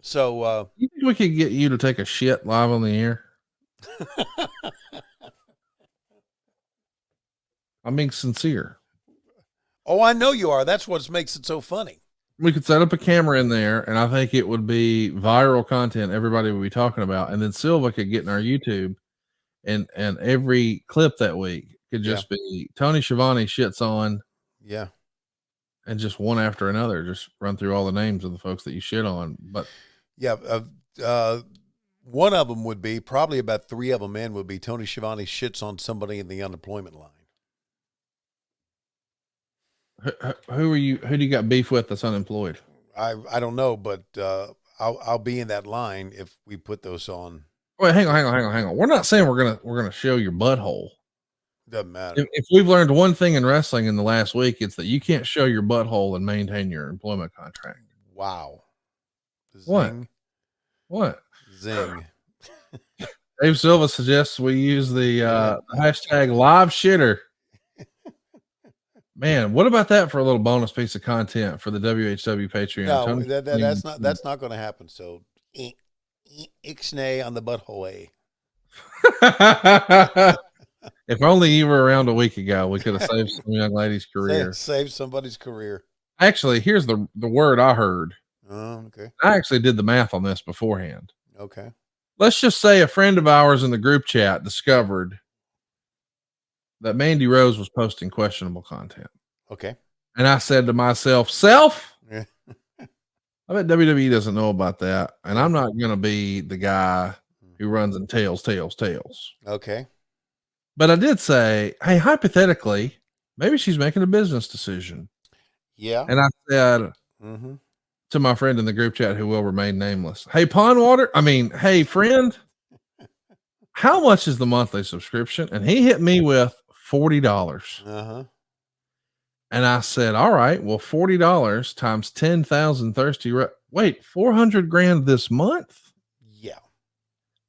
So, You think we could get you to take a shit live on the air? I'm being sincere. oh, I know you are. That's what makes it so funny. We could set up a camera in there, and I think it would be viral content everybody would be talking about. And then Silva could get in our YouTube, and every clip that week could Yeah. just be Tony Schiavone shits on, Yeah. and just one after another, just run through all the names of the folks that you shit on. But Yeah. One of them would be probably about three of them in would be Tony Schiavone shits on somebody in the unemployment line. who are you? Who do you got beef with that's unemployed? I don't know, but I'll be in that line if we put those on. Wait, hang on. We're not saying we're gonna show your butthole. Doesn't matter. If we've learned one thing in wrestling in the last week, it's that you can't show your butthole and maintain your employment contract. Wow. What? What? Zing. Dave Silva suggests we use the hashtag live shitter. Man, what about that for a little bonus piece of content for the WHW Patreon? No, that's not going to happen. So, ixnay on the butthole. If only you were around a week ago, we could have saved some young lady's career. Save somebody's career. Actually, here's the word I heard. Oh, okay. I actually did the math on this beforehand. Okay. Let's just say a friend of ours in the group chat discovered that Mandy Rose was posting questionable content. Okay. And I said to myself, I bet WWE doesn't know about that. And I'm not going to be the guy who runs in tails. Okay. But I did say, hey, hypothetically, maybe she's making a business decision. Yeah. And I said to my friend in the group chat who will remain nameless, hey, hey, friend, how much is the monthly subscription? And he hit me with $40. And I said, all right, well, $40 times 10,000 thirsty. Wait, 400 grand this month? Yeah.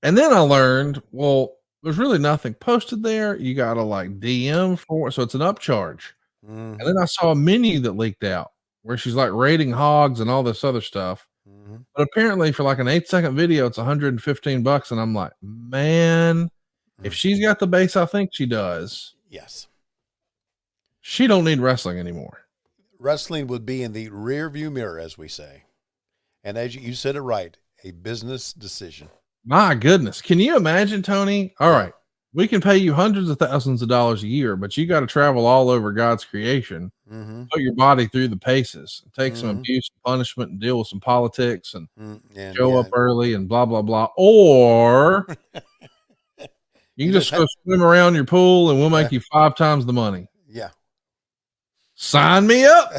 And then I learned, well, there's really nothing posted there. You got to like DM for it. So it's an upcharge. And then I saw a menu that leaked out where she's like rating hogs and all this other stuff. But apparently for like an 8-second video, it's $115. And I'm like, man, if she's got the base, I think she does. Yes. She don't need wrestling anymore. Wrestling would be in the rear view mirror, as we say. And as you said it right, a business decision. My goodness. Can you imagine, Tony? All right. We can pay you hundreds of thousands of dollars a year, but you got to travel all over God's creation, put your body through the paces, take some abuse and punishment and deal with some politics and show up early and blah, blah, blah. Or you can just go swim around your pool and we'll make you 5 times the money. Yeah. Sign me up.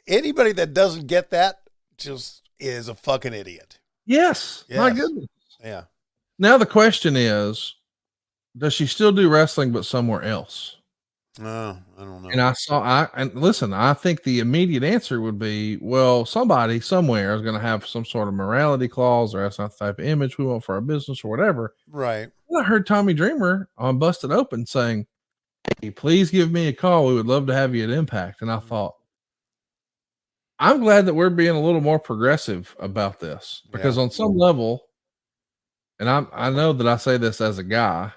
Anybody that doesn't get that just is a fucking idiot. Yes. My goodness. Yeah. Now the question is, does she still do wrestling but somewhere else? No, I don't know. And I think the immediate answer would be, well, somebody somewhere is going to have some sort of morality clause, or that's not the type of image we want for our business or whatever. Right. Well, I heard Tommy Dreamer on Busted Open saying, hey, please give me a call. We would love to have you at Impact. And I thought, I'm glad that we're being a little more progressive about this, because on some level, and I know that I say this as a guy,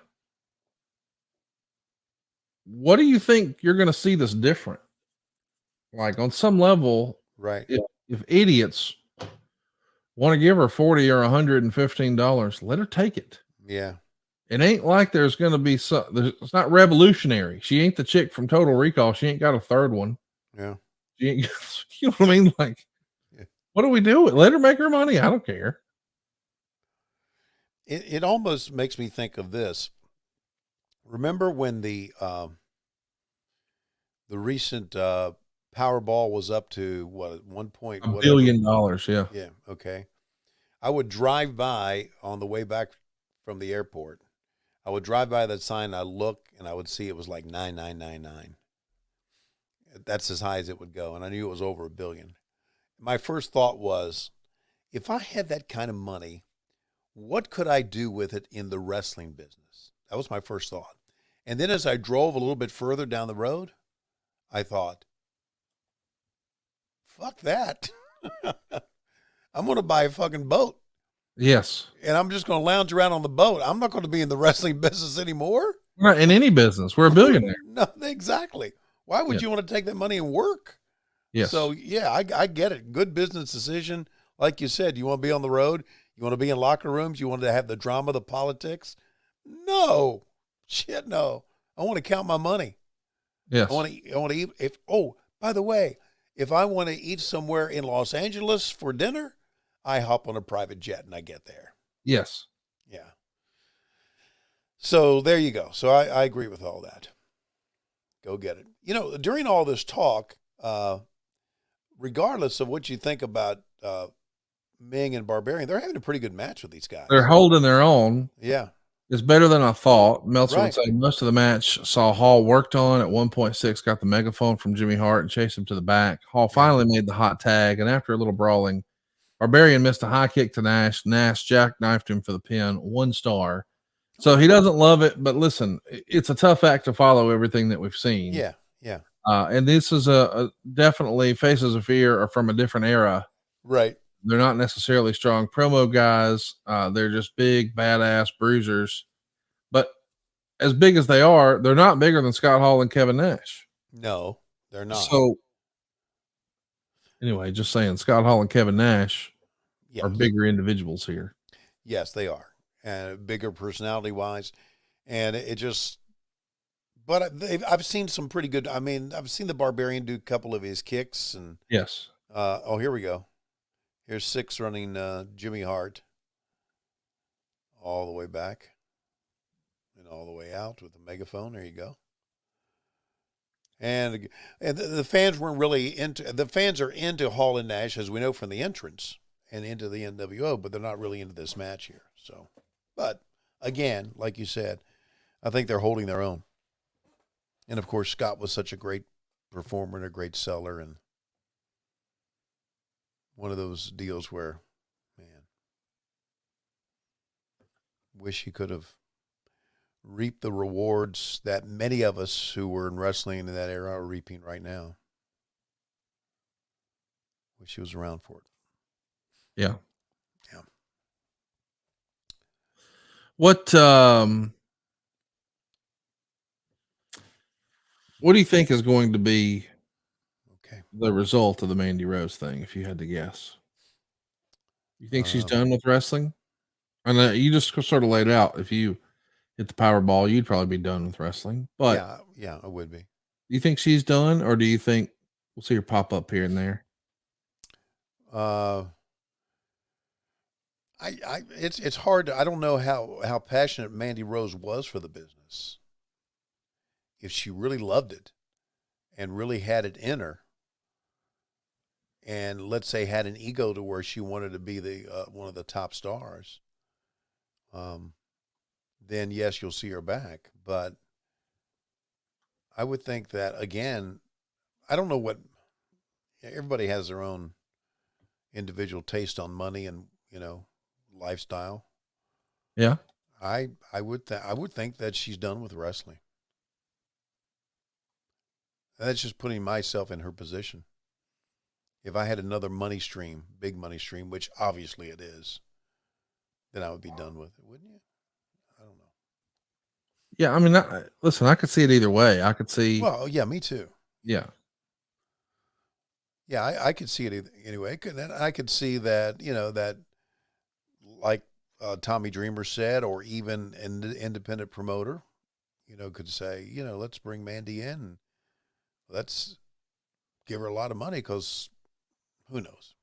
what do you think you're going to see that's different? Like on some level, right? If idiots want to give her $40 or $115, let her take it. Yeah. It ain't like there's going to be it's not revolutionary. She ain't the chick from Total Recall. She ain't got a third one. Yeah. She ain't, you know what I mean? Like, what do we do? Let her make her money. I don't care. It almost makes me think of this. Remember when the recent Powerball was up to what, $1 billion? Yeah. Yeah. Okay. I would drive by on the way back from the airport. I would drive by that sign. I look and I would see it was like 9999. That's as high as it would go. And I knew it was over $1 billion. My first thought was, if I had that kind of money, what could I do with it in the wrestling business? That was my first thought. And then as I drove a little bit further down the road, I thought, fuck that. I'm going to buy a fucking boat. Yes. And I'm just going to lounge around on the boat. I'm not going to be in the wrestling business anymore. Right, in any business. We're a billionaire. No, exactly. Why would Yeah. you want to take that money and work? Yes. So, yeah, I get it. Good business decision. Like you said, you want to be on the road. You want to be in locker rooms. You want to have the drama, the politics. No. Shit, no. I want to count my money. Yes. I want to eat. By the way, if I want to eat somewhere in Los Angeles for dinner, I hop on a private jet and I get there. Yes. Yeah. So there you go. So I agree with all that. Go get it. You know, during all this talk, regardless of what you think about Ming and Barbarian, they're having a pretty good match with these guys. They're holding their own. Yeah. It's better than I thought. Meltzer would Right. say most of the match saw Hall worked on at 1.6, got the megaphone from Jimmy Hart and chased him to the back. Hall finally made the hot tag, and after a little brawling, Barbarian missed a high kick to Nash. Nash jackknifed him for the pin, 1 star. So he doesn't love it, but listen, it's a tough act to follow everything that we've seen. Yeah. Yeah. And this is a definitely Faces of Fear are from a different era. Right. They're not necessarily strong promo guys. They're just big, badass bruisers. But as big as they are, they're not bigger than Scott Hall and Kevin Nash. No, they're not. So anyway, just saying Scott Hall and Kevin Nash are bigger individuals here. Yes, they are. And bigger personality wise. And it just, but I've seen some pretty good. I mean, I've seen the Barbarian do a couple of his kicks and yes. Here we go. Here's 6 running Jimmy Hart all the way back and all the way out with the megaphone. There you go. And the fans weren't really into. The fans are into Hall and Nash, as we know from the entrance, and into the NWO, but they're not really into this match here. So, but again, like you said, I think they're holding their own. And of course, Scott was such a great performer and a great seller, and one of those deals where, man, wish he could have reaped the rewards that many of us who were in wrestling in that era are reaping right now. Wish he was around for it. Yeah. Yeah. What do you think is going to be the result of the Mandy Rose thing, if you had to guess? You think she's done with wrestling? I know you just sort of laid out, if you hit the Powerball, you'd probably be done with wrestling. But yeah, I would be. Do you think she's done, or do you think we'll see her pop up here and there? It's hard. I don't know how passionate Mandy Rose was for the business. If she really loved it and really had it in her, and let's say had an ego to where she wanted to be the one of the top stars, then yes, you'll see her back. But I would think that, again, I don't know what, everybody has their own individual taste on money and, lifestyle. Yeah. I would think that she's done with wrestling. And that's just putting myself in her position. If I had another money stream, big money stream, which obviously it is, then I would be done with it, wouldn't you? I don't know. Yeah, I mean, listen, I could see it either way. I could see. Well, yeah, me too. Yeah. Yeah, I could see it anyway. I could see that, that like Tommy Dreamer said, or even an independent promoter, could say, let's bring Mandy in. Let's give her a lot of money because who knows?